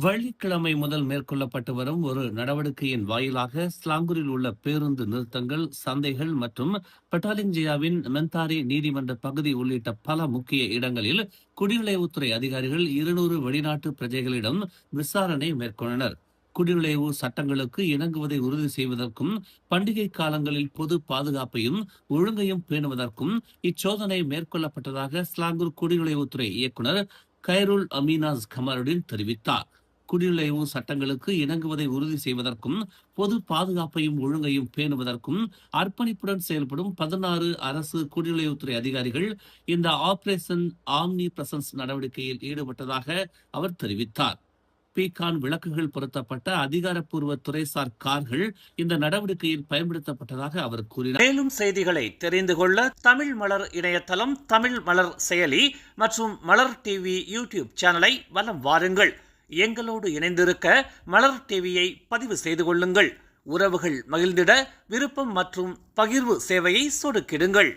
வெள்ளிக்கிழமை முதல் மேற்கொள்ளப்பட்டு வரும் ஒரு நடவடிக்கையின் வாயிலாக ஸ்லாங்கூரில் உள்ள பேருந்து நிறுத்தங்கள், சந்தைகள் மற்றும் பட்டாலிஞ்சியாவின் மெந்தாரி நீதிமன்ற பகுதி உள்ளிட்ட பல முக்கிய இடங்களில் குடிநுழைவுத்துறை அதிகாரிகள் 200 வெளிநாட்டு பிரஜைகளிடம் விசாரணை மேற்கொண்டனர். குடிநுழைவு சட்டங்களுக்கு இணங்குவதை உறுதி செய்வதற்கும் பண்டிகை காலங்களில் பொது பாதுகாப்பையும் ஒழுங்கையும் பேணுவதற்கும் இச்சோதனை மேற்கொள்ளப்பட்டதாக ஸ்லாங்கூர் குடிநுழைவுத்துறை இயக்குனர் கைருல் அமீனாஸ் கமருடின் தெரிவித்தார். குடிநுழைவு சட்டங்களுக்கு இணங்குவதை உறுதி செய்வதற்கும் பொது பாதுகாப்பையும் ஒழுங்கையும் பேணுவதற்கும் அர்ப்பணிப்புடன் செயல்படும் 16 அரசு குடிநுழைவுத்துறை அதிகாரிகள் இந்த ஆபரேஷன் ஆம்னி பிரசன்ஸ் நடவடிக்கையில் ஈடுபட்டதாக அவர் தெரிவித்தார். பீகான் விளக்குகள் பொருத்தப்பட்ட அதிகாரப்பூர்வ துறைசார் கார்கள் இந்த நடவடிக்கையில் பயன்படுத்தப்பட்டதாக அவர் கூறினார். மேலும் செய்திகளை தெரிந்து கொள்ள தமிழ் மலர் இணையதளம், தமிழ் மலர் செயலி மற்றும் மலர் டிவி யூடியூப் சேனலை வலம் வாருங்கள். எங்களோடு இணைந்திருக்க மலர் டிவியை பதிவு செய்து கொள்ளுங்கள். உறவுகள் மகிழ்ந்திட விருப்பம் மற்றும் பகிர்வு சேவையை சொடுக்கிடுங்கள்.